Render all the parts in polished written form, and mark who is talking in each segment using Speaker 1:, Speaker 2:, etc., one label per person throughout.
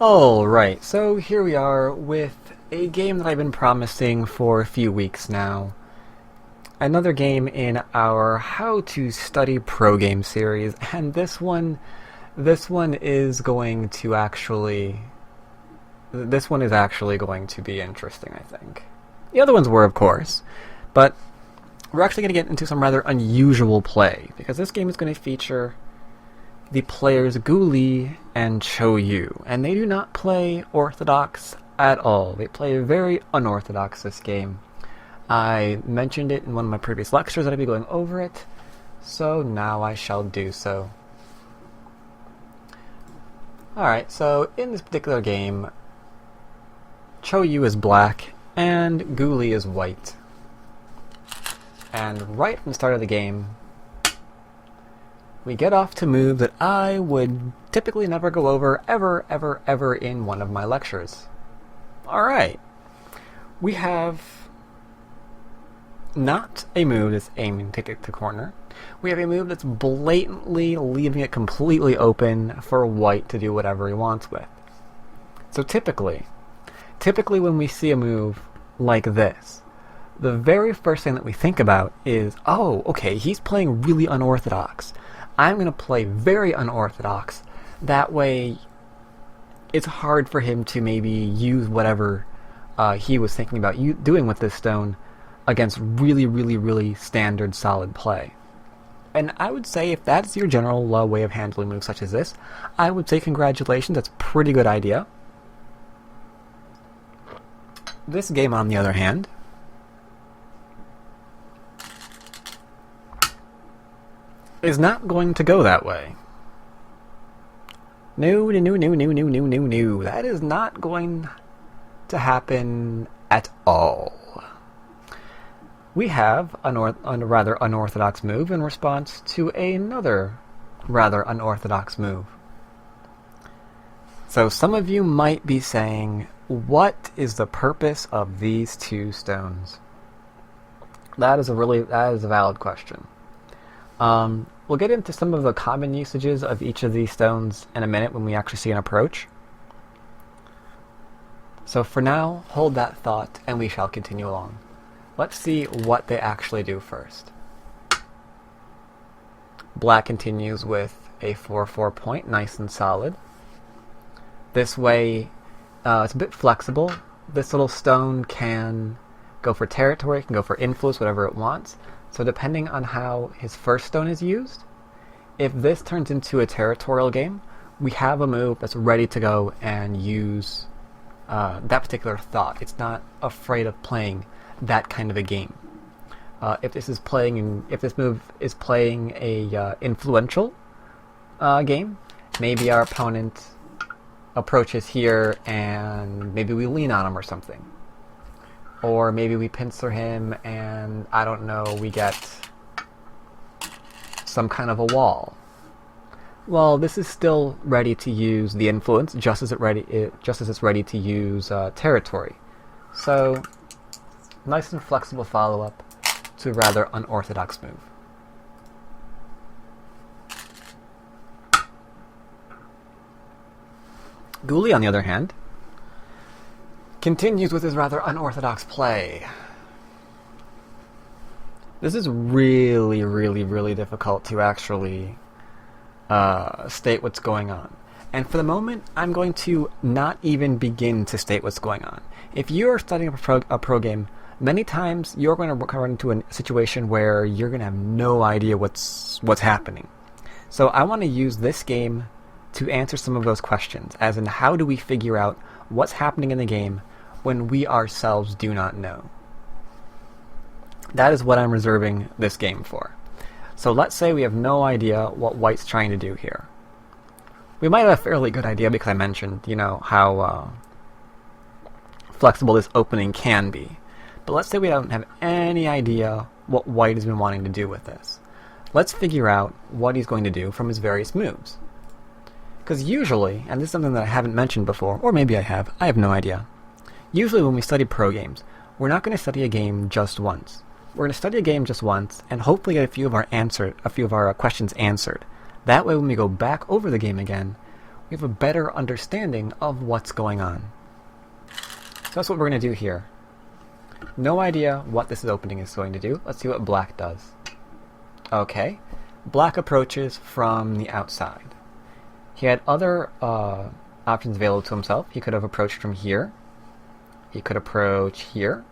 Speaker 1: Alright, so here we are with a game that I've been promising for a few weeks now. Another game in our How to Study Pro Game series, and this one is going to actually going to be interesting, I think. The other ones were, of course, but we're actually going to get into some rather unusual play, because this game is going to feature the players Gu Li and Cho Yu, and they do not play orthodox at all. They play very unorthodox this game. I mentioned it in one of my previous lectures that I'd be going over it, so now I shall do so. Alright, so in this particular game, Cho Yu is black and Gu Li is white. And right from the start of the game, we get off to a move that I would typically never go over ever in one of my lectures. Alright. We have not a move that's aiming to get the corner. We have a move that's blatantly leaving it completely open for white to do whatever he wants with. So typically when we see a move like this, the very first thing that we think about is, oh, okay, he's playing really unorthodox. I'm going to play very unorthodox. That way, it's hard for him to maybe use whatever he was thinking about doing with this stone against really standard solid play. And I would say if that's your general way of handling moves such as this, I would say congratulations, that's a pretty good idea. This game, on the other hand, is not going to go that way. No. That is not going to happen at all. We have a rather unorthodox move in response to another rather unorthodox move. So some of you might be saying, what is the purpose of these two stones? That is a valid question. We'll get into some of the common usages of each of these stones in a minute when we actually see an approach. So for now, hold that thought and we shall continue along. Let's see what they actually do first. Black continues with a 4/4 point, nice and solid. This way, it's a bit flexible. This little stone can go for territory, it can go for influence, whatever it wants. So depending on how his first stone is used, if this turns into a territorial game, we have a move that's ready to go and use that particular thought. It's not afraid of playing that kind of a game. If this move is playing a influential game, maybe our opponent approaches here and maybe we lean on him or something. Or maybe we pincer him and, I don't know, we get some kind of a wall. Well, this is still ready to use the influence, just as it's ready to use territory. So, nice and flexible follow-up to a rather unorthodox move. Gu Li, on the other hand, continues with his rather unorthodox play. This is really difficult to actually state what's going on. And for the moment, I'm going to not even begin to state what's going on. If you're studying a pro game, many times you're going to run into a situation where you're going to have no idea what's happening. So I want to use this game to answer some of those questions, as in how do we figure out what's happening in the game when we ourselves do not know. That is what I'm reserving this game for. So let's say we have no idea what white's trying to do here. We might have a fairly good idea because I mentioned, how flexible this opening can be. But let's say we don't have any idea what white has been wanting to do with this. Let's figure out what he's going to do from his various moves. Because usually, and this is something that I haven't mentioned before, or maybe I have no idea. Usually when we study pro games, we're not going to study a game just once. We're going to study a game just once and hopefully get a few of our questions answered. That way when we go back over the game again, we have a better understanding of what's going on. So that's what we're going to do here. No idea what this opening is going to do. Let's see what black does. Okay. Black approaches from the outside. He had other options available to himself. He could have approached from here. He could approach here.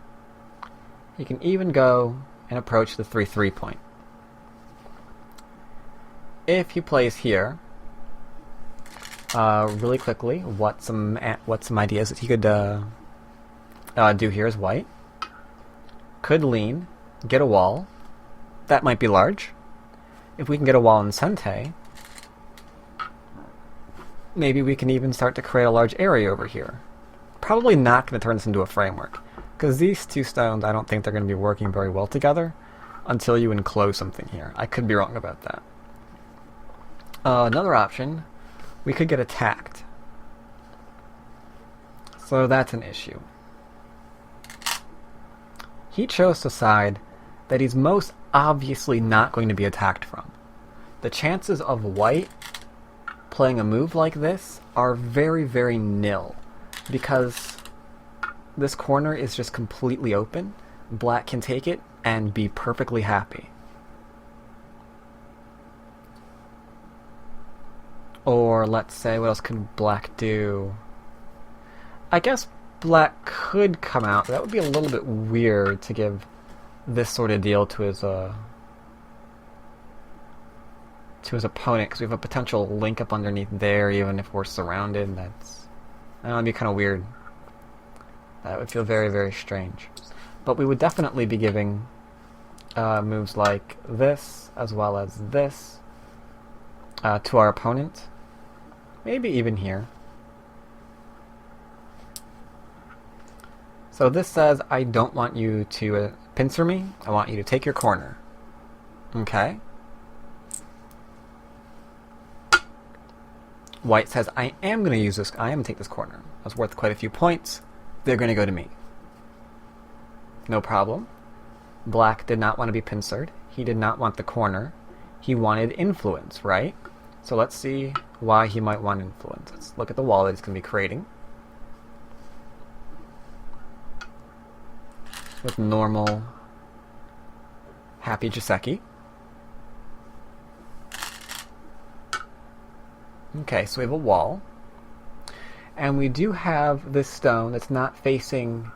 Speaker 1: He can even go and approach the 3-3 point. If he plays here, really quickly, what some ideas that he could do here is white. Could lean, get a wall. That might be large. If we can get a wall in Sente, maybe we can even start to create a large area over here. Probably not going to turn this into a framework, because these two stones, I don't think they're going to be working very well together until you enclose something here. I could be wrong about that. Another option, we could get attacked. So that's an issue. He chose the side that he's most obviously not going to be attacked from. The chances of white playing a move like this are very, very nil, because this corner is just completely open. Black can take it and be perfectly happy. Or let's say, what else could black do? I guess black could come out. That would be a little bit weird to give this sort of deal to his opponent, because we have a potential link up underneath there, even if we're surrounded. That'd be kind of weird. That would feel very, very strange. But we would definitely be giving moves like this, as well as this, to our opponent. Maybe even here. So this says, I don't want you to pincer me. I want you to take your corner. Okay. White says, I am going to use this. I am going to take this corner. That's worth quite a few points. They're going to go to me. No problem. Black did not want to be pincered. He did not want the corner. He wanted influence, right? So let's see why he might want influence. Let's look at the wall that he's going to be creating. With normal, happy Joseki. Okay, so we have a wall. And we do have this stone that's not facing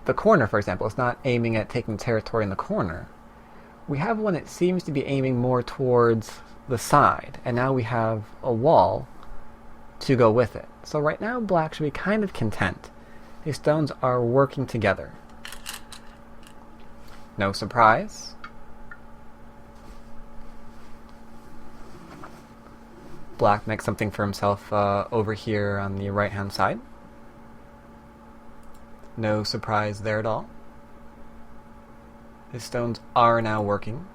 Speaker 1: the corner, for example. It's not aiming at taking territory in the corner. We have one that seems to be aiming more towards the side. And now we have a wall to go with it. So right now, black should be kind of content. These stones are working together. No surprise. Black makes something for himself over here on the right-hand side. No surprise there at all. His stones are now working.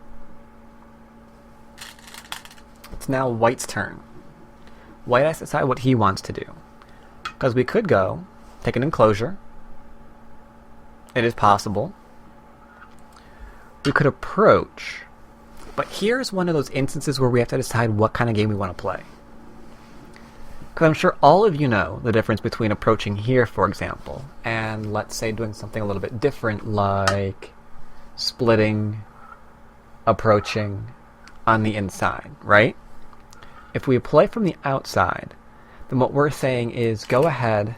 Speaker 1: It's now white's turn. White has to decide what he wants to do. Because we could go, take an enclosure. It is possible. We could approach. But here's one of those instances where we have to decide what kind of game we want to play. Because I'm sure all of you know the difference between approaching here, for example, and let's say doing something a little bit different, like splitting, approaching on the inside, right? If we play from the outside, then what we're saying is go ahead,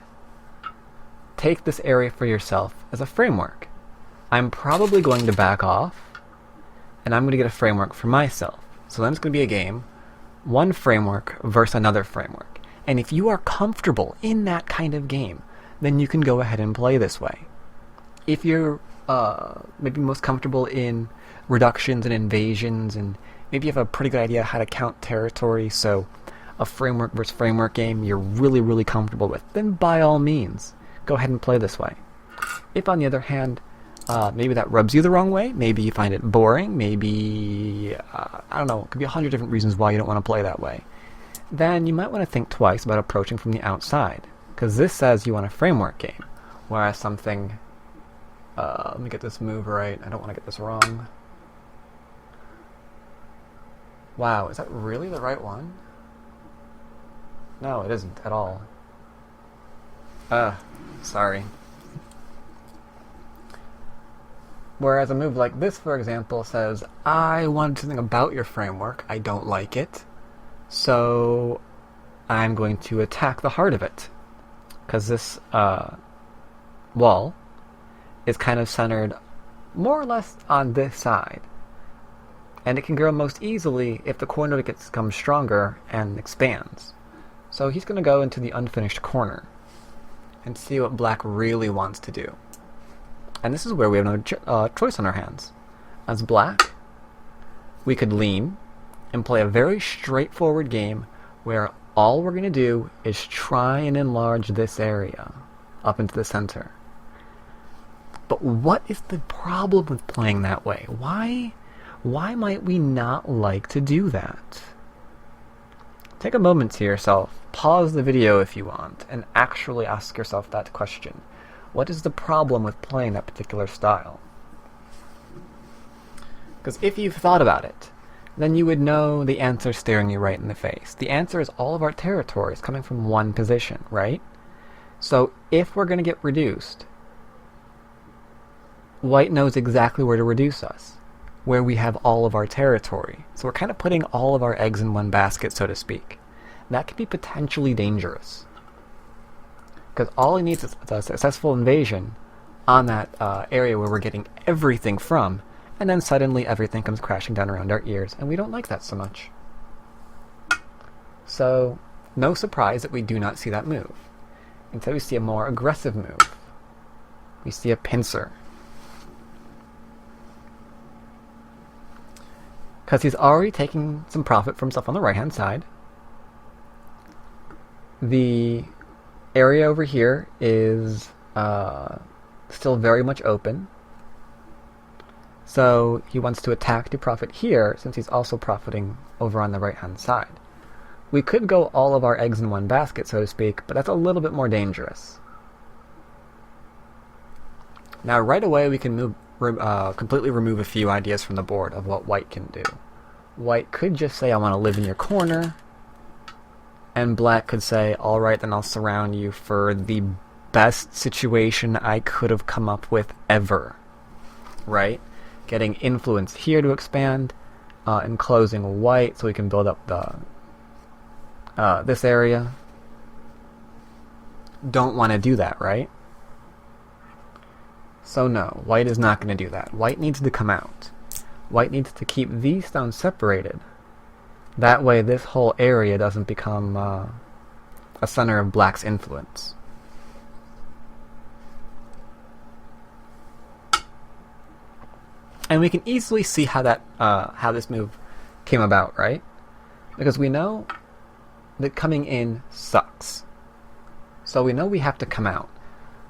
Speaker 1: take this area for yourself as a framework. I'm probably going to back off, and I'm going to get a framework for myself. So then it's going to be a game, one framework versus another framework. And if you are comfortable in that kind of game, then you can go ahead and play this way. If you're maybe most comfortable in reductions and invasions, and maybe you have a pretty good idea how to count territory, so a framework versus framework game you're really, really comfortable with, then by all means, go ahead and play this way. If, on the other hand, maybe that rubs you the wrong way, maybe you find it boring, maybe, I don't know, it could be 100 different reasons why you don't want to play that way, then you might want to think twice about approaching from the outside. Because this says you want a framework game, whereas something, let me get this move right, I don't want to get this wrong. Wow, is that really the right one? No, it isn't at all. Sorry. Whereas a move like this, for example, says, I want something about your framework, I don't like it, so I'm going to attack the heart of it. Because this wall is kind of centered more or less on this side. And it can grow most easily if the corner becomes stronger and expands. So he's going to go into the unfinished corner and see what black really wants to do. And this is where we have no choice on our hands. As black, we could lean and play a very straightforward game where all we're going to do is try and enlarge this area up into the center. But what is the problem with playing that way? Why might we not like to do that? Take a moment to yourself, pause the video if you want, and actually ask yourself that question. What is the problem with playing that particular style? Because if you've thought about it, then you would know the answer staring you right in the face. The answer is all of our territories coming from one position, right? So if we're going to get reduced, white knows exactly where to reduce us, where we have all of our territory. So we're kind of putting all of our eggs in one basket, so to speak. That could be potentially dangerous. Because all it needs is a successful invasion on that area where we're getting everything from, and then suddenly everything comes crashing down around our ears, and we don't like that so much. So, no surprise that we do not see that move. Instead we see a more aggressive move. We see a pincer. Because he's already taking some profit from stuff on the right-hand side. The area over here is still very much open. So he wants to attack to profit here, since he's also profiting over on the right-hand side. We could go all of our eggs in one basket, so to speak, but that's a little bit more dangerous. Now right away we can completely remove a few ideas from the board of what white can do. White could just say, I want to live in your corner, and black could say, alright, then I'll surround you for the best situation I could have come up with ever. Right? Getting influence here to expand, enclosing white so we can build up the this area. Don't want to do that, right? So no, white is not going to do that. White needs to come out. White needs to keep these stones separated. That way this whole area doesn't become a center of black's influence. And we can easily see how that how this move came about, right? Because we know that coming in sucks. So we know we have to come out.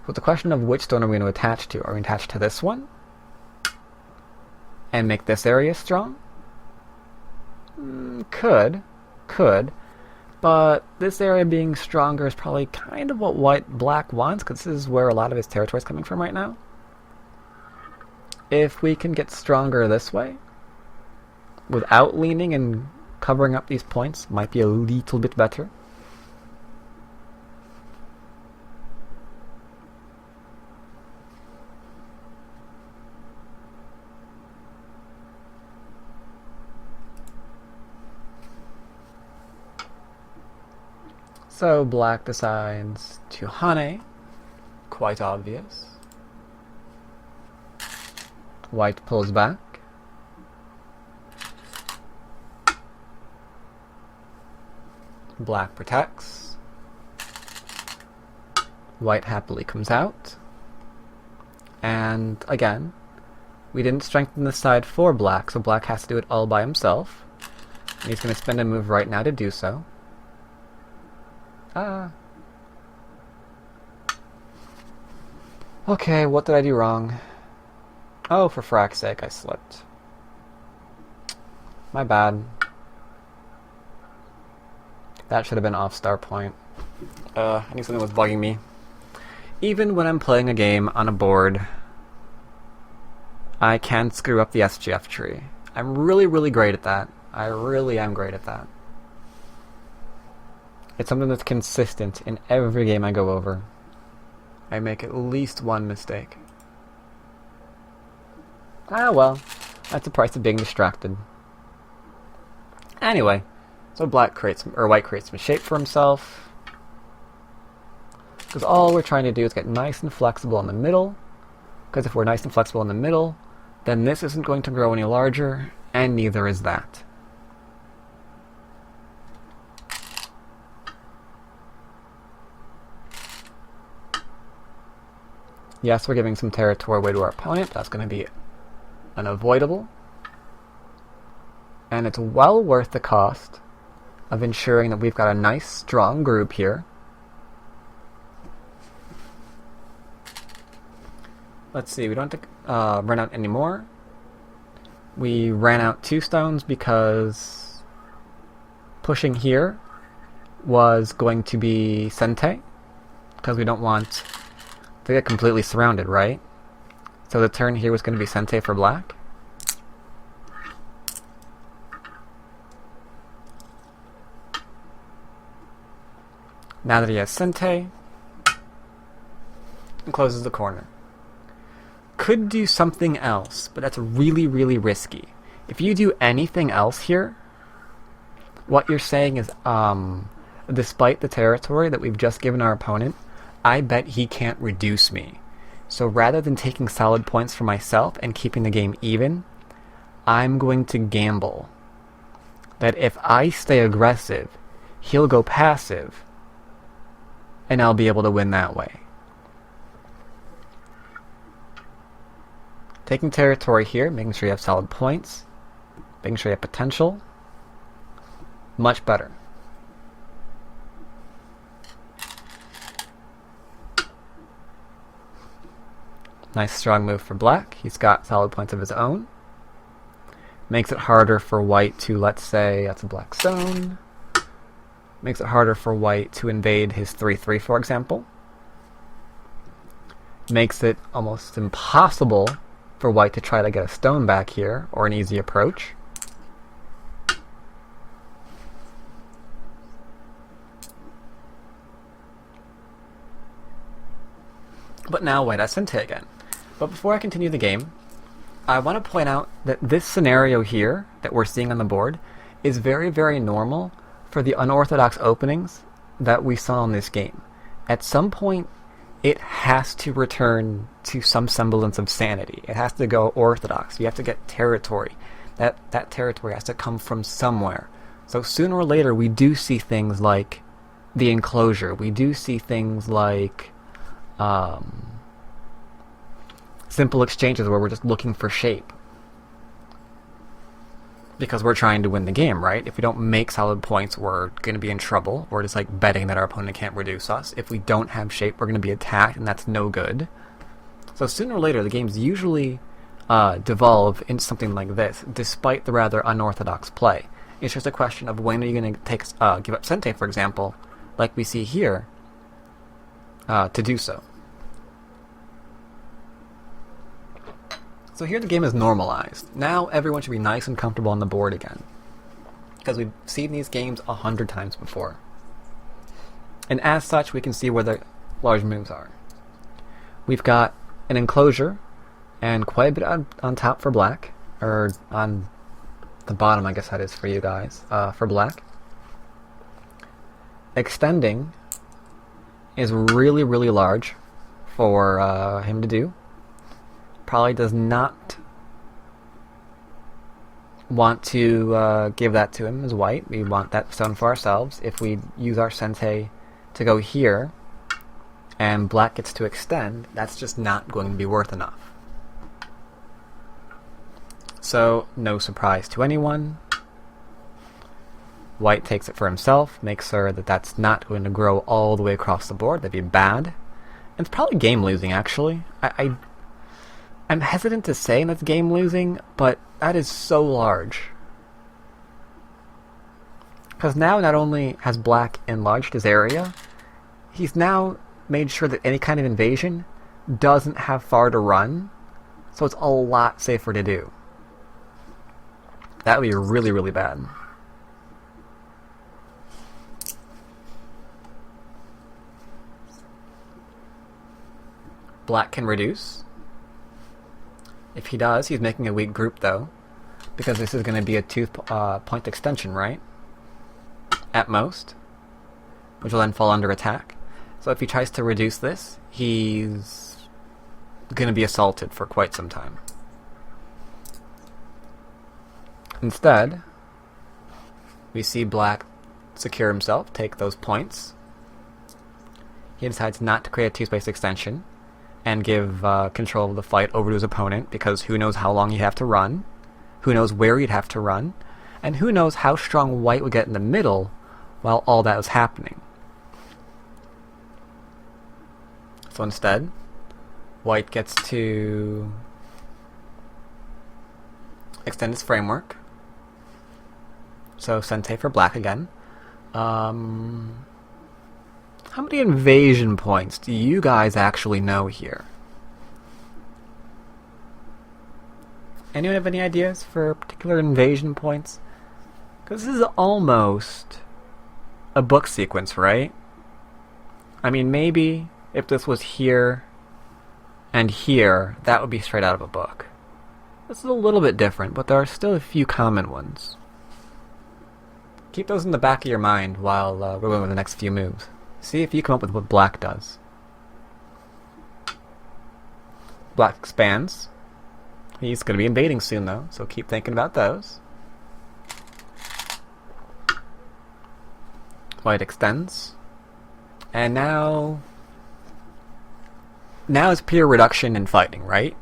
Speaker 1: But the question of which stone are we going to attach to? Are we attached to this one? And make this area strong? Could. But this area being stronger is probably kind of what black wants, because this is where a lot of his territory is coming from right now. If we can get stronger this way, without leaning and covering up these points, might be a little bit better. So black decides to Hane, quite obvious. White pulls back. Black protects. White happily comes out. And again, we didn't strengthen the side for black, so black has to do it all by himself. And he's going to spend a move right now to do so. Okay, what did I do wrong? Oh, for frack's sake, I slipped. My bad. That should have been off star point. I knew something was bugging me. Even when I'm playing a game on a board, I can screw up the SGF tree. I'm really, really great at that. I really am great at that. It's something that's consistent in every game I go over. I make at least one mistake. Ah well, that's the price of being distracted. Anyway, so white creates some shape for himself. Because all we're trying to do is get nice and flexible in the middle. Because if we're nice and flexible in the middle, then this isn't going to grow any larger, and neither is that. Yes, we're giving some territory away to our opponent. That's going to be unavoidable. And it's well worth the cost of ensuring that we've got a nice, strong group here. Let's see, we don't have to run out anymore. We ran out 2 stones because pushing here was going to be Sente, because we don't want to get completely surrounded, right? So the turn here was going to be Sente for black. Now that he has Sente, he closes the corner. Could do something else, but that's really, really risky. If you do anything else here, what you're saying is, despite the territory that we've just given our opponent, I bet he can't reduce me. So rather than taking solid points for myself and keeping the game even, I'm going to gamble that if I stay aggressive, he'll go passive, and I'll be able to win that way. Taking territory here, making sure you have solid points, making sure you have potential, much better. Nice strong move for black. He's got solid points of his own. Makes it harder for white to, let's say, that's a black stone. Makes it harder for white to invade his 3-3, for example. Makes it almost impossible for white to try to get a stone back here, or an easy approach. But now white has Sente again. But before I continue the game, I want to point out that this scenario here that we're seeing on the board is very, very normal for the unorthodox openings that we saw in this game. At some point, it has to return to some semblance of sanity. It has to go orthodox. You have to get territory. That territory has to come from somewhere. So sooner or later, we do see things like the enclosure. We do see things like simple exchanges where we're just looking for shape. Because we're trying to win the game, right? If we don't make solid points, we're going to be in trouble. We're just like betting that our opponent can't reduce us. If we don't have shape, we're going to be attacked, and that's no good. So sooner or later, the games usually devolve into something like this, despite the rather unorthodox play. It's just a question of when are you going to give up Sente, for example, like we see here, to do so. So here the game is normalized. Now everyone should be nice and comfortable on the board again, because we've seen these games 100 times before. And as such, we can see where the large moves are. We've got an enclosure, and quite a bit on top for black, or on the bottom, I guess that is for you guys, for black. Extending is really, really large for him to do. Probably does not want to give that to him as white. We want that stone for ourselves. If we use our Sente to go here, and black gets to extend, that's just not going to be worth enough. So, no surprise to anyone. White takes it for himself, makes sure that that's not going to grow all the way across the board. That'd be bad. And it's probably game losing, actually. I'm hesitant to say that's game losing, but that is so large. Because now not only has black enlarged his area, he's now made sure that any kind of invasion doesn't have far to run, so it's a lot safer to do. That would be really, really bad. Black can reduce. If he does, he's making a weak group though, because this is going to be a 2-point extension, right? At most, which will then fall under attack. So if he tries to reduce this, he's going to be assaulted for quite some time. Instead, we see Black secure himself, take those points. He decides not to create a 2-space extension and give control of the fight over to his opponent, because who knows how long he'd have to run, who knows where he'd have to run, and who knows how strong White would get in the middle while all that was happening. So instead, White gets to extend his framework. So Sente for Black again. How many invasion points do you guys actually know here? Anyone have any ideas for particular invasion points? Because this is almost a book sequence, right? I mean, maybe if this was here and here, that would be straight out of a book. This is a little bit different, but there are still a few common ones. Keep those in the back of your mind while we're going with the next few moves. See if you come up with what Black does. Black expands. He's going to be invading soon, though, so keep thinking about those. White extends. And now it's pure reduction in fighting, right?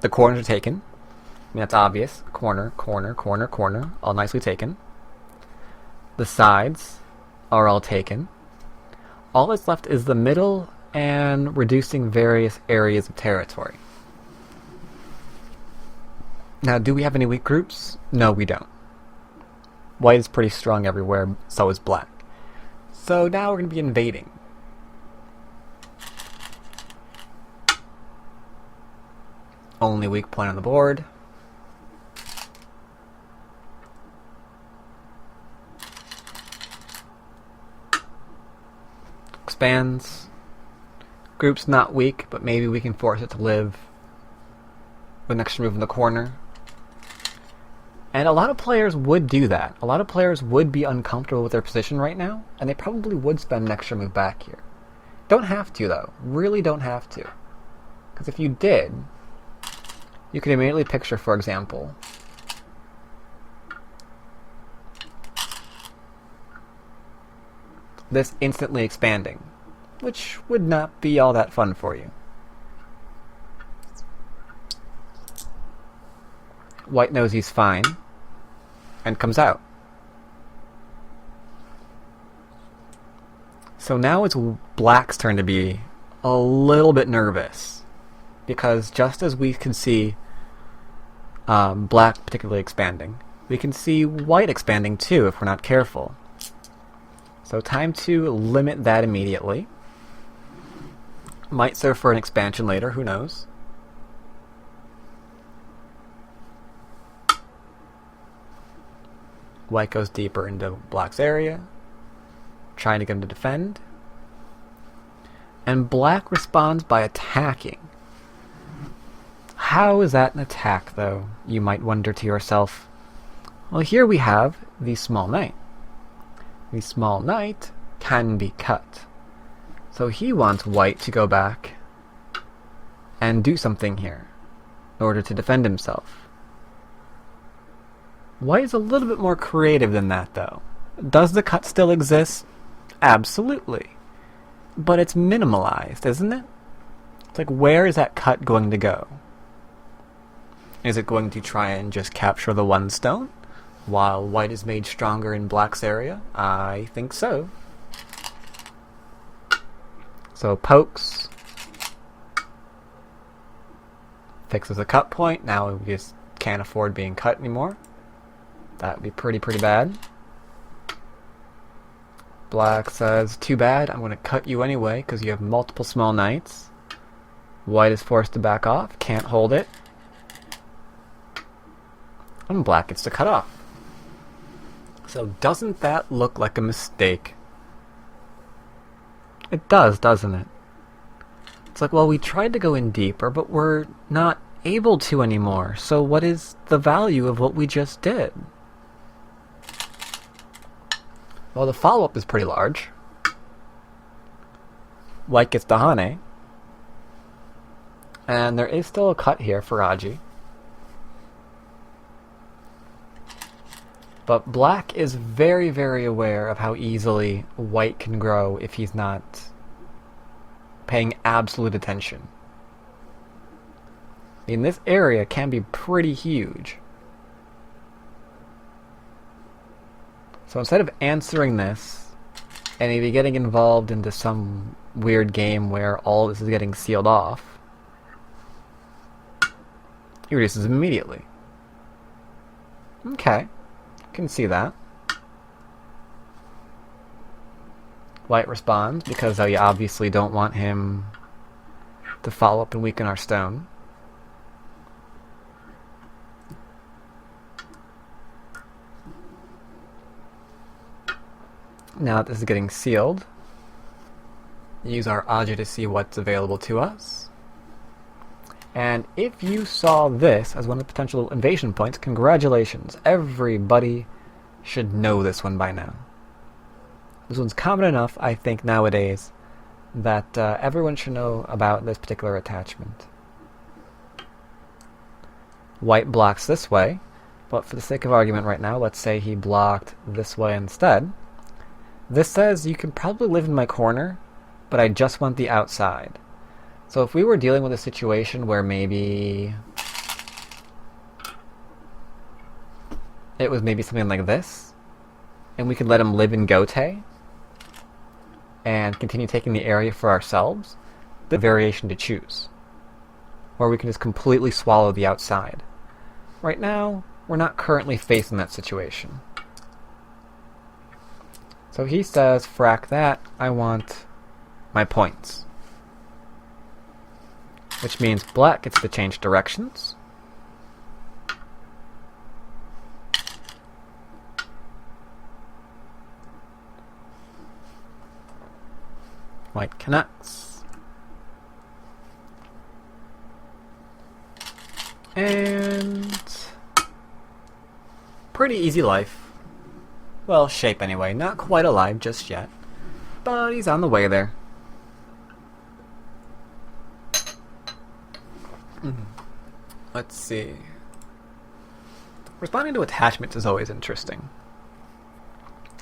Speaker 1: The corners are taken. I mean, that's obvious. Corner, corner, corner, corner. All nicely taken. The sides are all taken. All that's left is the middle and reducing various areas of territory. Now, do we have any weak groups? No, we don't. White is pretty strong everywhere, so is Black. So now we're going to be invading. Only weak point on the board. Expands. Group's not weak, but maybe we can force it to live with an extra move in the corner. And a lot of players would do that. A lot of players would be uncomfortable with their position right now, and they probably would spend an extra move back here. Don't have to, though. Really don't have to. Because if you did, you could immediately picture, for example, this instantly expanding, which would not be all that fun for you. White knows he's fine, and comes out. So now it's Black's turn to be a little bit nervous, because just as we can see Black particularly expanding, we can see White expanding too if we're not careful. So time to limit that immediately. Might serve for an expansion later, who knows? White goes deeper into Black's area, trying to get him to defend. And Black responds by attacking. How is that an attack, though? You might wonder to yourself. Well, here we have the small knight. The small knight can be cut. So he wants White to go back and do something here in order to defend himself. White is a little bit more creative than that, though. Does the cut still exist? Absolutely. But it's minimalized, isn't it? It's like, where is that cut going to go? Is it going to try and just capture the one stone, while White is made stronger in Black's area? I think so. So pokes. Fixes a cut point. Now we just can't afford being cut anymore. That would be pretty bad. Black says, too bad, I'm going to cut you anyway, because you have multiple small knights. White is forced to back off, can't hold it. And Black gets to cut off. So doesn't that look like a mistake? It does, doesn't it? It's like, well, we tried to go in deeper, but we're not able to anymore. So what is the value of what we just did? Well, the follow-up is pretty large. White gets the Hane. And there is still a cut here for Aji. But black is very, very aware of how easily white can grow if he's not paying absolute attention. I mean, this area can be pretty huge. So instead of answering this, and maybe getting involved into some weird game where all this is getting sealed off, he reduces immediately. Okay, can see that. White responds because you obviously don't want him to follow up and weaken our stone. Now that this is getting sealed, use our Aji to see what's available to us. And if you saw this as one of the potential invasion points, congratulations. Everybody should know this one by now. This one's common enough, I think, nowadays, that everyone should know about this particular attachment. White blocks this way, but for the sake of argument right now, let's say he blocked this way instead. This says you can probably live in my corner, but I just want the outside. So if we were dealing with a situation where maybe it was maybe something like this, and we could let him live in Gote and continue taking the area for ourselves, the variation to choose. Or we can just completely swallow the outside. Right now, we're not currently facing that situation. So he says, frack that, I want my points. Which means black gets to change directions. White connects. And pretty easy life. Well, shape anyway. Not quite alive just yet. But he's on the way there. Let's see. Responding to attachments is always interesting.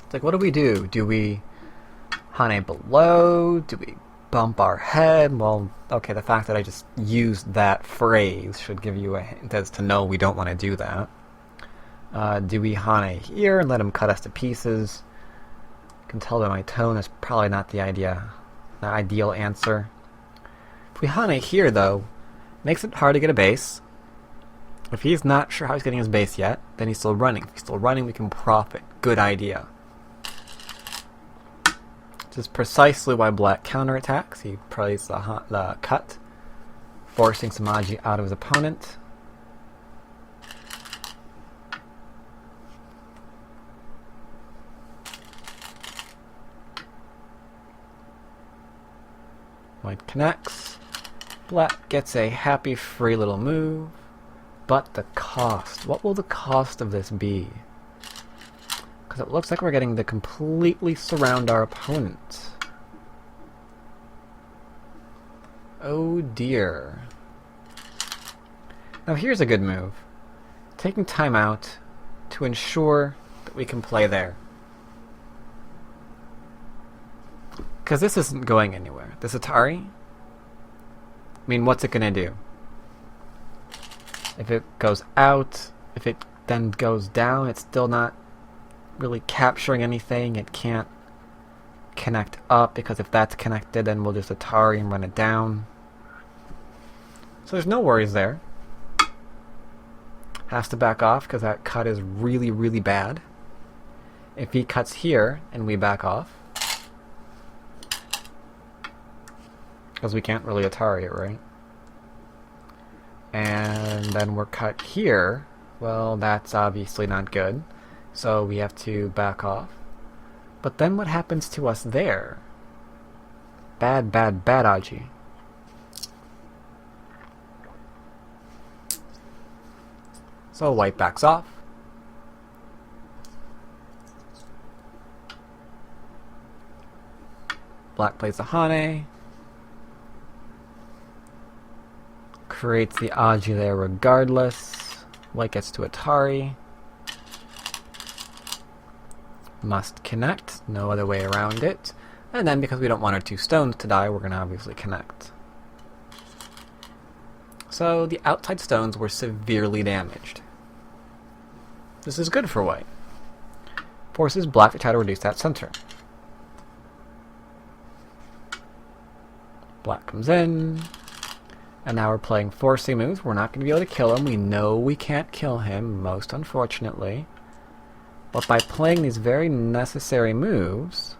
Speaker 1: It's like, what do? Do we Hane below? Do we bump our head? Well, okay, the fact that I just used that phrase should give you a hint as to no, we don't want to do that. Do we Hane here and let him cut us to pieces? You can tell by my tone that's probably not the ideal answer. If we Hane here, though, makes it hard to get a base. If he's not sure how he's getting his base yet, then he's still running. If he's still running, we can profit. Good idea. This is precisely why black counterattacks. He plays the cut, forcing Samaji out of his opponent. White connects. Black gets a happy, free little move. But the cost. What will the cost of this be? Because it looks like we're getting to completely surround our opponent. Oh dear. Now here's a good move. Taking time out to ensure that we can play there. Because this isn't going anywhere. This Atari, I mean, what's it going to do? If it goes out, if it then goes down, it's still not really capturing anything. It can't connect up, because if that's connected, then we'll just Atari and run it down. So there's no worries there. Has to back off because that cut is really, really bad. If he cuts here and we back off, because we can't really Atari it, right? And then we're cut here, well, that's obviously not good. So we have to back off. But then what happens to us there? Bad, bad, bad Aji. So white backs off. Black plays the Hane. Creates the Aji there regardless. White gets to Atari. Must connect. No other way around it. And then because we don't want our two stones to die, we're going to obviously connect. So the outside stones were severely damaged. This is good for white. Forces black to try to reduce that center. Black comes in. And now we're playing forcing moves. We're not going to be able to kill him. We know we can't kill him, most unfortunately. But by playing these very necessary moves,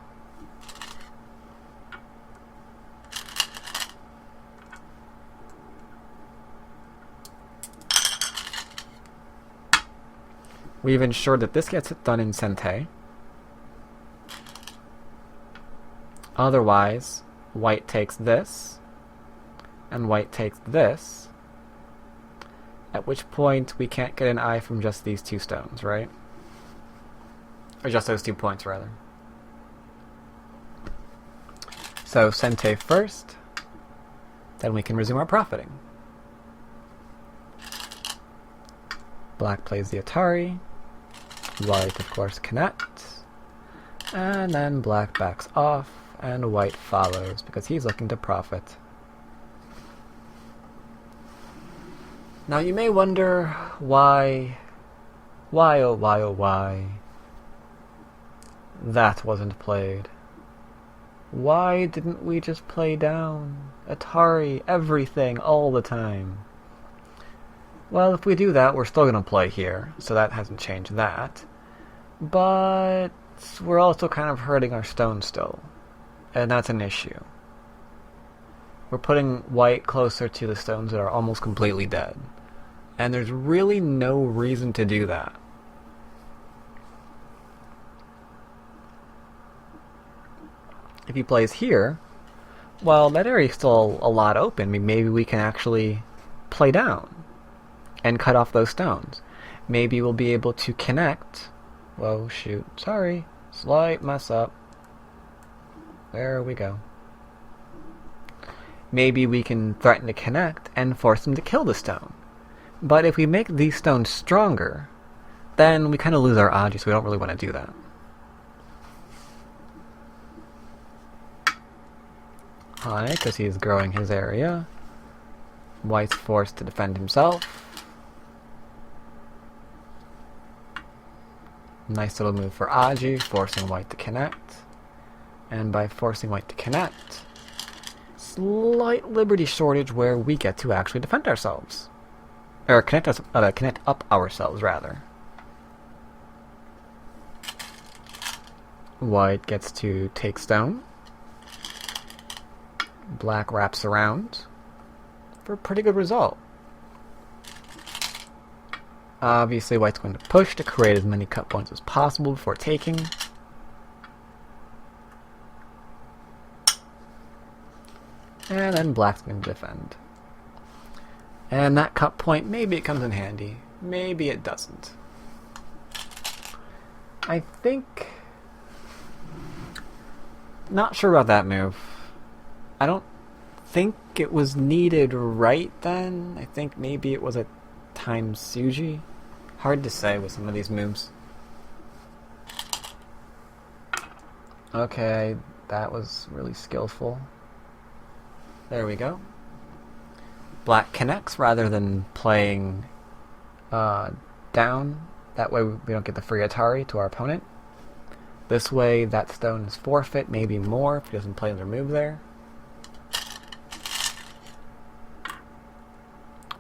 Speaker 1: we've ensured that this gets done in Sente. Otherwise, white takes this, and white takes this, at which point we can't get an eye from just these two stones, right? Or just those 2 points, rather. So Sente first, then we can resume our profiting. Black plays the Atari, white of course connects, and then black backs off, and white follows because he's looking to profit. Now you may wonder why oh why that wasn't played. Why didn't we just play down Atari, everything, all the time? Well, if we do that, we're still going to play here, so that hasn't changed that. But we're also kind of hurting our stone still, and that's an issue. We're putting white closer to the stones that are almost completely dead. And there's really no reason to do that. If he plays here, well, that area's still a lot open. Maybe we can actually play down and cut off those stones. Maybe we'll be able to connect. Whoa, shoot. Sorry. Slight mess up. There we go. Maybe we can threaten to connect and force them to kill the stone. But if we make these stones stronger, then we kind of lose our Aji, so we don't really want to do that. Hane, because he's growing his area. White's forced to defend himself. Nice little move for Aji, forcing white to connect. And by forcing white to connect, slight liberty shortage where we get to actually defend ourselves. Or connect up ourselves, rather. White gets to take stone. Black wraps around for a pretty good result. Obviously, white's going to push to create as many cut points as possible before taking. And then black's going to defend. And that cut point, maybe it comes in handy. Maybe it doesn't. I think... Not sure about that move. I don't think it was needed right then. I think maybe it was a time Suji. Hard to say with some of these moves. Okay, that was really skillful. There we go. Black connects rather than playing down. That way we don't get the free Atari to our opponent. This way that stone is forfeit, maybe more if he doesn't play their move there.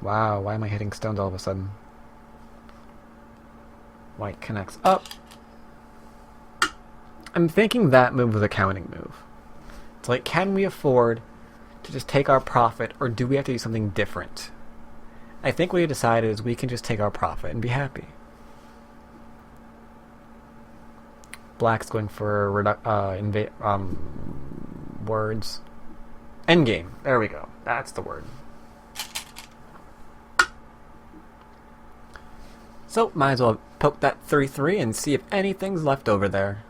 Speaker 1: Wow, why am I hitting stones all of a sudden? White connects up. I'm thinking that move was a counting move. It's like, can we afford to just take our profit, or do we have to do something different? I think what we decided is we can just take our profit and be happy. Black's going for words. Endgame. There we go. That's the word. So, might as well poke that 3-3 and see if anything's left over there.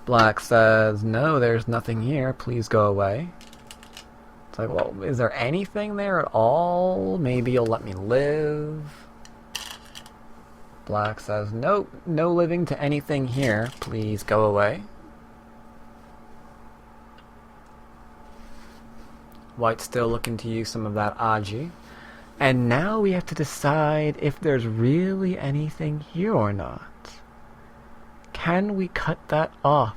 Speaker 1: Black says, no, there's nothing here. Please go away. It's like, well, is there anything there at all? Maybe you'll let me live. Black says, nope, no living to anything here. Please go away. White's still looking to use some of that Aji. And now we have to decide if there's really anything here or not. Can we cut that off?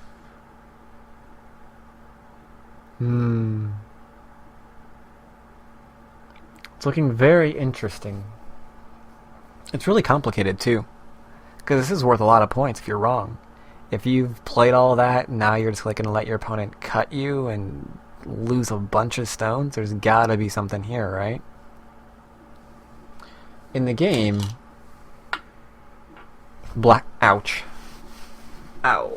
Speaker 1: It's looking very interesting. It's really complicated too. Because this is worth a lot of points if you're wrong. If you've played all that, now you're just like going to let your opponent cut you and lose a bunch of stones, there's gotta be something here, right? In the game, ouch. Ow.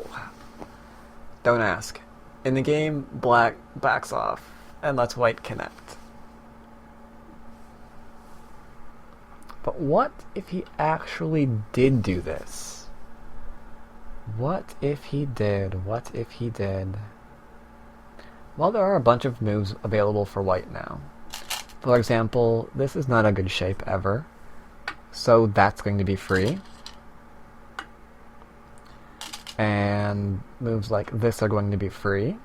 Speaker 1: Don't ask. In the game, black backs off and lets white connect. But what if he actually did do this? What if he did? What if he did? Well, there are a bunch of moves available for white now. For example, this is not a good shape ever, so that's going to be free. And moves like this are going to be free.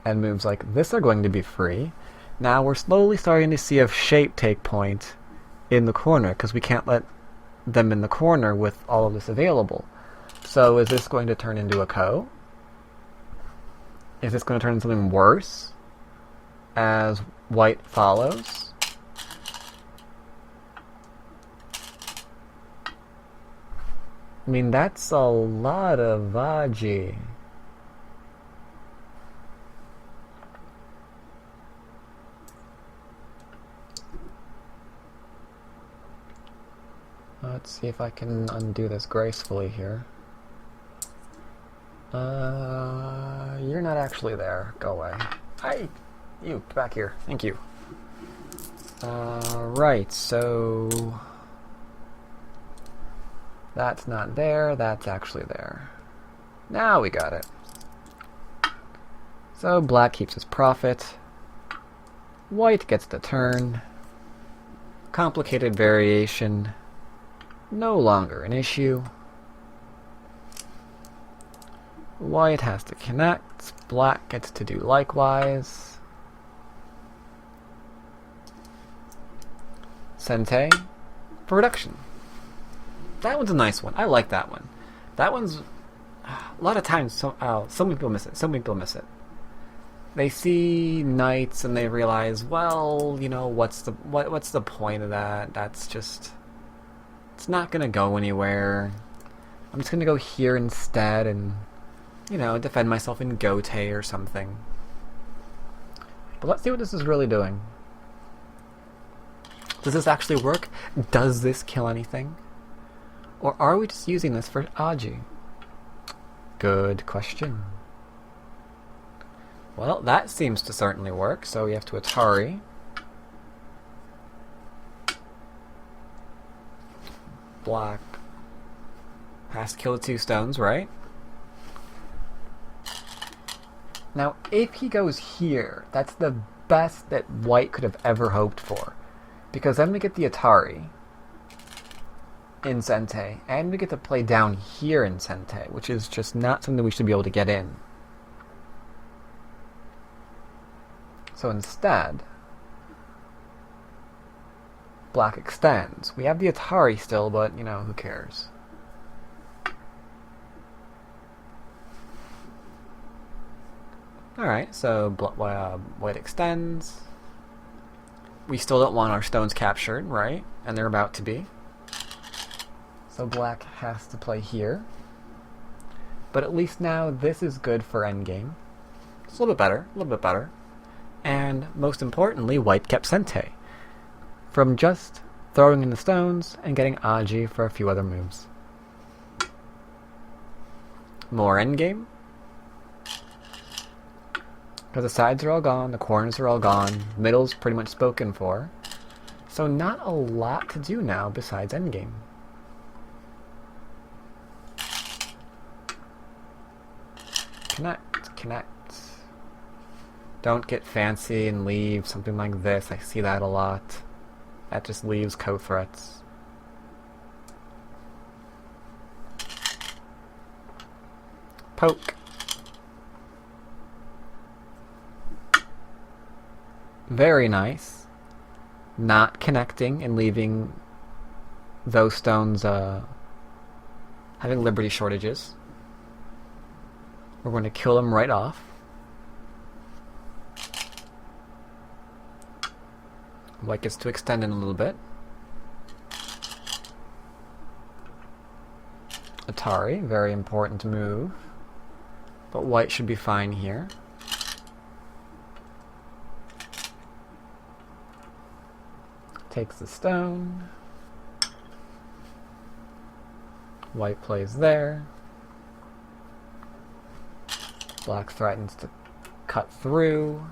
Speaker 1: And moves like this are going to be free. Now we're slowly starting to see a shape take point in the corner, because we can't let them in the corner with all of this available. So is this going to turn into a ko? Is this going to turn into something worse as white follows? I mean, that's a lot of Vaji. Let's see if I can undo this gracefully here. You're not actually there. Go away. Hi! You, back here. Thank you. Right, so... that's not there, that's actually there. Now we got it. So black keeps his profit. White gets the turn. Complicated variation. No longer an issue. White has to connect. Black gets to do likewise. Sente for reduction. That one's a nice one. I like that one. That one's a lot of times. So many people miss it. So many people miss it. They see knights and they realize, well, you know, what's the point of that? That's just, it's not gonna go anywhere. I'm just gonna go here instead and, you know, defend myself in Gote or something. But let's see what this is really doing. Does this actually work? Does this kill anything? Or are we just using this for Aji? Good question. Well, that seems to certainly work, so we have to Atari. Black has to kill the 2 stones, right? Now, if he goes here, that's the best that white could have ever hoped for. Because then we get the Atari in Sente, and we get to play down here in Sente, which is just not something we should be able to get in. So instead, black extends. We have the Atari still, but, you know, who cares? Alright, so white extends. We still don't want our stones captured, right? And they're about to be. So black has to play here. But at least now this is good for endgame. It's a little bit better, a little bit better. And most importantly, white kept Sente from just throwing in the stones and getting Aji for a few other moves. More endgame. Because the sides are all gone, the corners are all gone, middle's pretty much spoken for. So not a lot to do now besides endgame. Connect. Don't get fancy and leave something like this. I see that a lot. That just leaves co-threats. Poke. Very nice. Not connecting and leaving those stones having liberty shortages. We're going to kill them right off. White gets to extend in a little bit. Atari, very important move. But white should be fine here. Takes the stone. White plays there. Black threatens to cut through,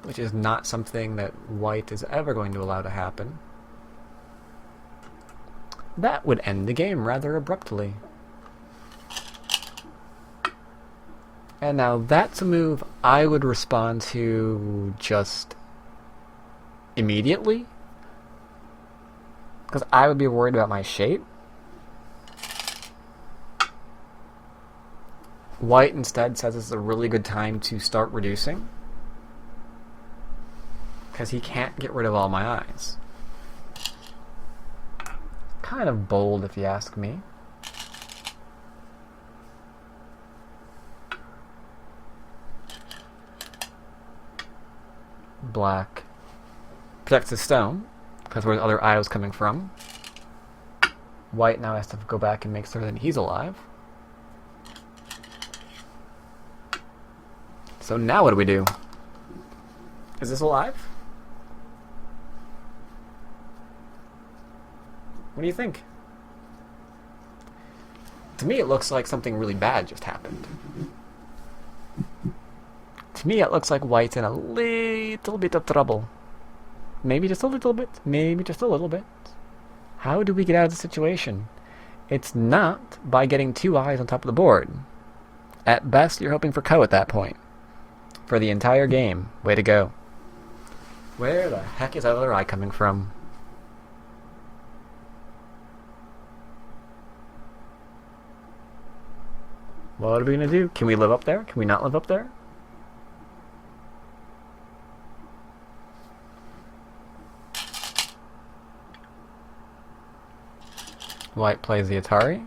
Speaker 1: which is not something that white is ever going to allow to happen. That would end the game rather abruptly. And now that's a move I would respond to just immediately, because I would be worried about my shape. White instead says it's a really good time to start reducing, because he can't get rid of all my eyes. Kind of bold if you ask me. Black protects the stone, because where the other eye was coming from. White now has to go back and make sure that he's alive. So now what do we do? Is this alive? What do you think? To me it looks like something really bad just happened. To me it looks like white's in a little bit of trouble. Maybe just a little bit. Maybe just a little bit. How do we get out of the situation? It's not by getting two eyes on top of the board. At best, you're hoping for Ko at that point. For the entire game. Way to go. Where the heck is that other eye coming from? What are we going to do? Can we live up there? Can we not live up there? White plays the Atari.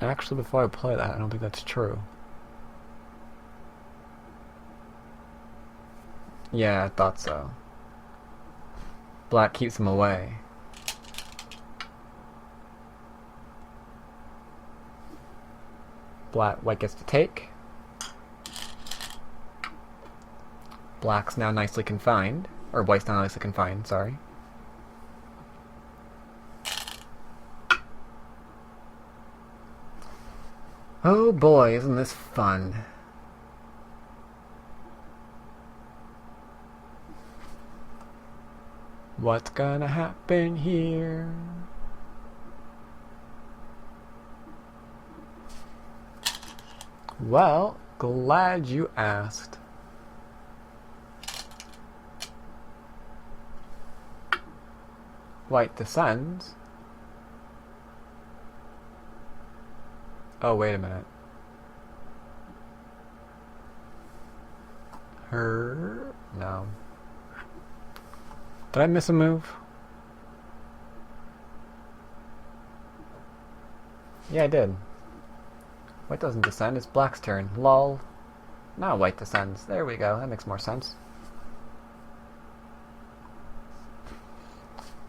Speaker 1: Actually, before I play that, I don't think that's true. Yeah, I thought so. Black keeps him away. White gets to take. Black's now nicely confined. Or white's now nicely confined, sorry. Oh boy, isn't this fun. What's gonna happen here? Well, glad you asked. White descends. Oh, wait a minute. No. Did I miss a move? Yeah, I did. White doesn't descend, it's black's turn. Lol. Now white descends. There we go, that makes more sense.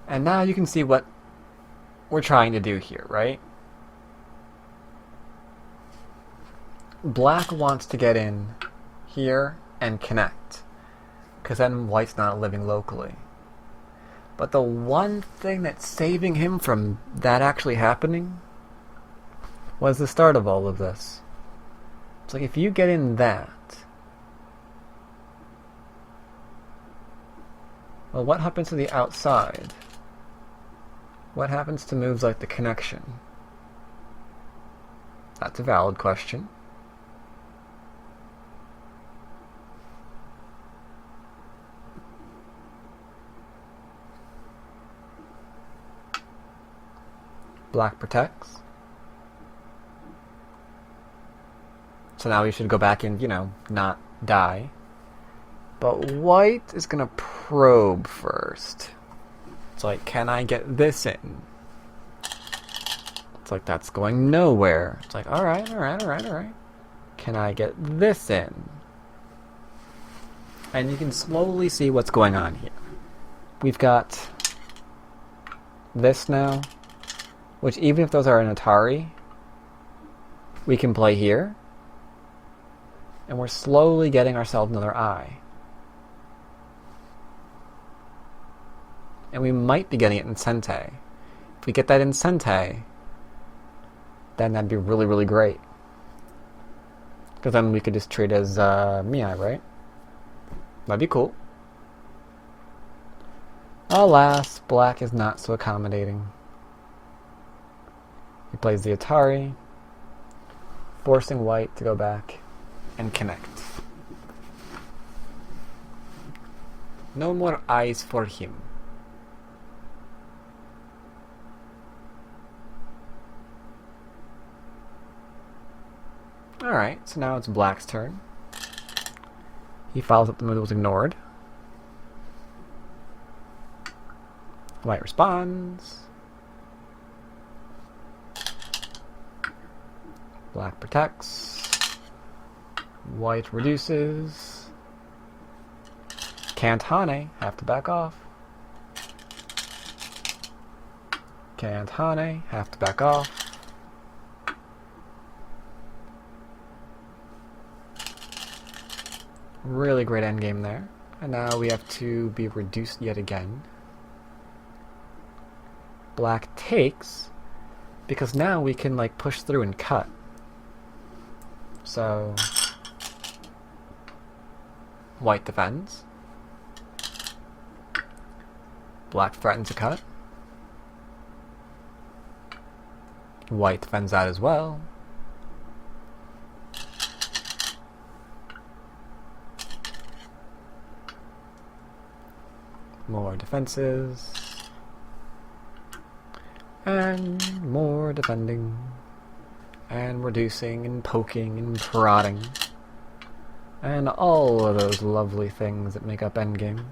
Speaker 1: And now you can see what we're trying to do here, right? Black wants to get in here and connect, because then white's not living locally. But the one thing that's saving him from that actually happening was the start of all of this. It's like if you get in that, Well, what happens to the outside? What happens to moves like the connection? That's a valid question. Black protects. So now we should go back and, not die. But white is going to probe first. It's like, can I get this in? It's like, that's going nowhere. It's like, alright. Can I get this in? And you can slowly see what's going on here. We've got this now, which even if those are an Atari, we can play here. And we're slowly getting ourselves another eye. And we might be getting it in Sente. If we get that in Sente, then that'd be really, really great. Because then we could just treat it as Miai, right? That'd be cool. Alas, black is not so accommodating. He plays the Atari, forcing white to go back and connect. No more eyes for him. Alright, so now it's black's turn. He follows up the move that was ignored. White responds. Black protects. White reduces. Can't Hane, have to back off. Can't Hane, have to back off. Really great endgame there. And now we have to be reduced yet again. Black takes, because now we can push through and cut. So white defends. Black threatens a cut. White defends that as well. More defenses. And more defending. And reducing and poking and prodding. And all of those lovely things that make up endgame.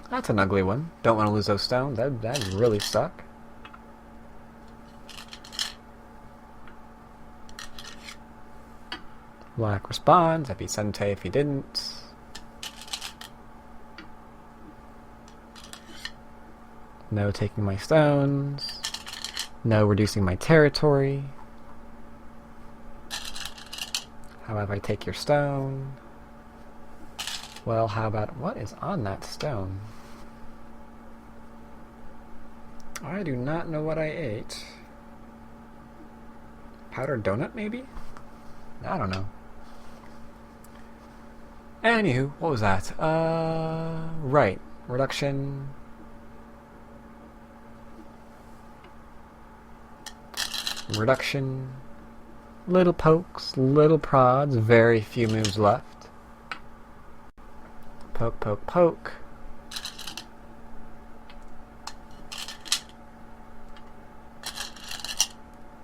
Speaker 1: That's an ugly one. Don't want to lose those stones. That'd really suck. Black responds. That'd be Sente if he didn't. No taking my stones. No reducing my territory. How about if I take your stone? Well, how about... what is on that stone? I do not know what I ate. Powdered donut, maybe? I don't know. Anywho, what was that? Right. Reduction. Reduction. Little pokes, little prods, very few moves left. Poke, poke, poke.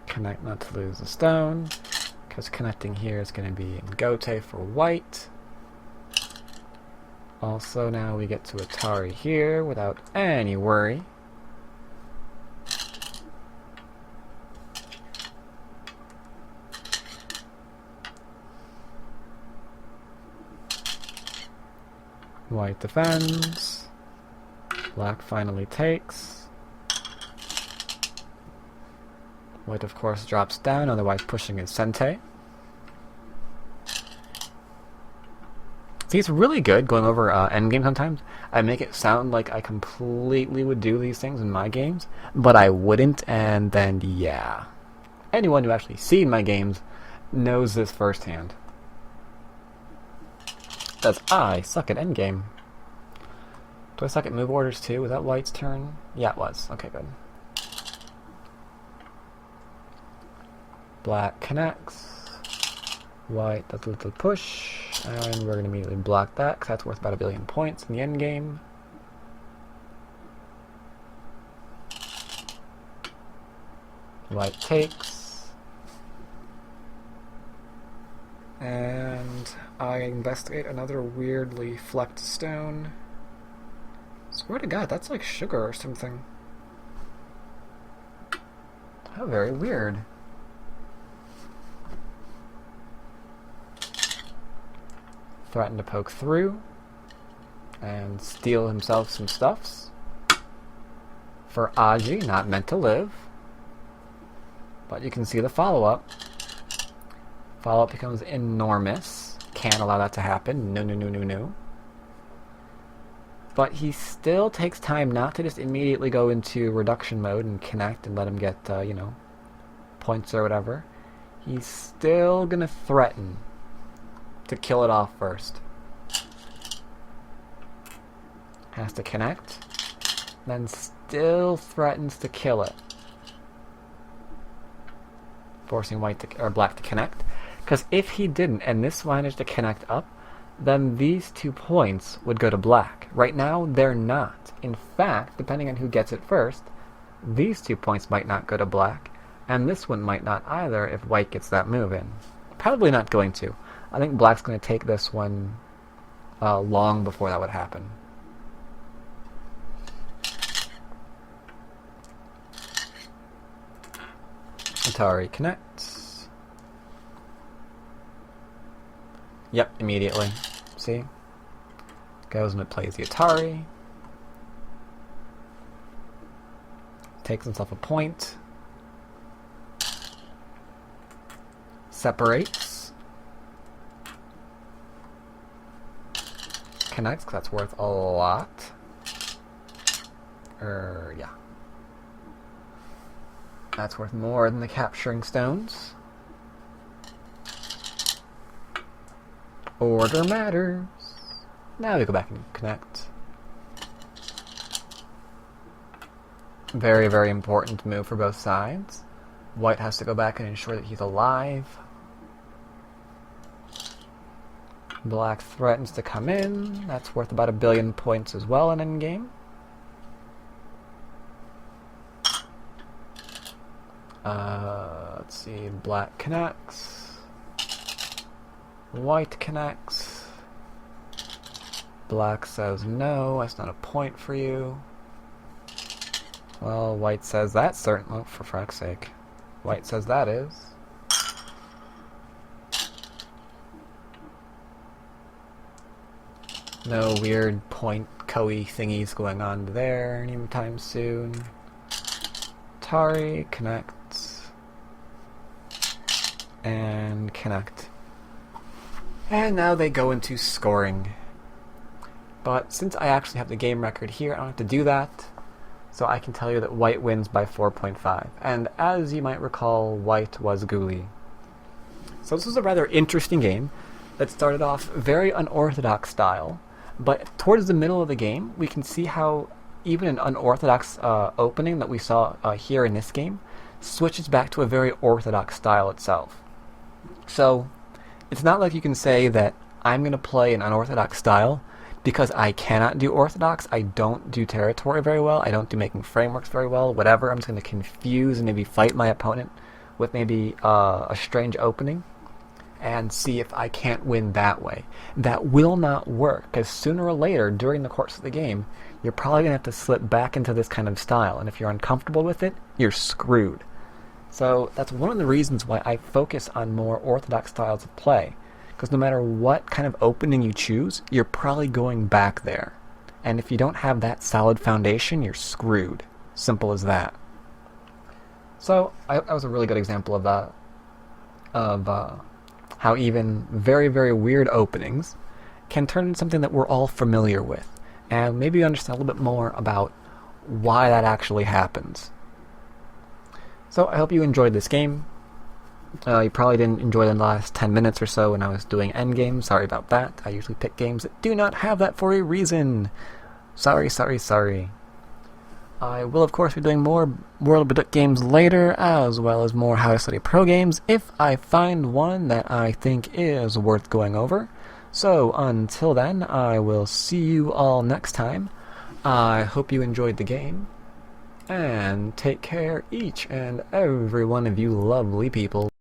Speaker 1: Connect not to lose the stone, because connecting here is going to be in Gote for white. Also, now we get to Atari here without any worry. White defends. Black finally takes. White, of course, drops down, otherwise pushing his Sente. See, it's really good going over endgame sometimes. I make it sound like I completely would do these things in my games, but I wouldn't, and then, yeah. anyone who actually seen my games knows this firsthand. As I suck at endgame. Do I suck at move orders too? Was that White's turn? Yeah, it was. Okay, good. Black connects. White does a little push. And we're going to immediately block that because that's worth about 1 billion points in the endgame. White takes. And I investigate another weirdly flecked stone. Swear to God, that's like sugar or something. How very weird. Threaten to poke through and steal himself some stuffs. For Aji, not meant to live. But you can see the follow-up. Follow-up becomes enormous. Can't allow that to happen. No, no, no, no, no. But he still takes time not to just immediately go into reduction mode and connect and let him get, you know, points or whatever. He's still gonna threaten to kill it off first. Has to connect. Then still threatens to kill it. Forcing white to, or black to connect. Because if he didn't, and this managed to connect up, then these 2 points would go to black. Right now, they're not. In fact, depending on who gets it first, these 2 points might not go to black, and this one might not either if white gets that move in. Probably not going to. I think black's going to take this one long before that would happen. Atari connects. Yep, immediately. See? Goes and it plays the Atari. Takes himself a point. Separates. Connects, because that's worth a lot. Yeah. That's worth more than the capturing stones. Order matters. Now we go back and connect. Very, very important move for both sides. White has to go back and ensure that he's alive. Black threatens to come in. That's worth about 1 billion points as well in endgame. Let's see. Black connects. White connects. Black says no, that's not a point for you. Well, white says that's certain. Oh, for frack's sake. White says that is. No weird point Koei thingies going on there anytime soon. Atari connects. And connect. And now they go into scoring. But since I actually have the game record here, I don't have to do that. So I can tell you that white wins by 4.5. And as you might recall, white was Ghoulie. So this was a rather interesting game that started off very unorthodox style. But towards the middle of the game, we can see how even an unorthodox opening that we saw here in this game switches back to a very orthodox style itself. So it's not like you can say that I'm going to play an unorthodox style because I cannot do orthodox. I don't do territory very well. I don't do making frameworks very well. Whatever. I'm just going to confuse and maybe fight my opponent with maybe a strange opening and see if I can't win that way. That will not work, because sooner or later during the course of the game, you're probably going to have to slip back into this kind of style, and if you're uncomfortable with it, you're screwed. So that's one of the reasons why I focus on more orthodox styles of play, because no matter what kind of opening you choose, you're probably going back there. And if you don't have that solid foundation, you're screwed. Simple as that. So that was a really good example of that, how even very, very weird openings can turn into something that we're all familiar with, and maybe understand a little bit more about why that actually happens. So I hope you enjoyed this game. You probably didn't enjoy the last 10 minutes or so when I was doing endgames. Sorry about that. I usually pick games that do not have that for a reason. Sorry. I will, of course, be doing more World of Baduk games later, as well as more How to Study Pro games, if I find one that I think is worth going over. So, until then, I will see you all next time. I hope you enjoyed the game, and take care, each and every one of you lovely people.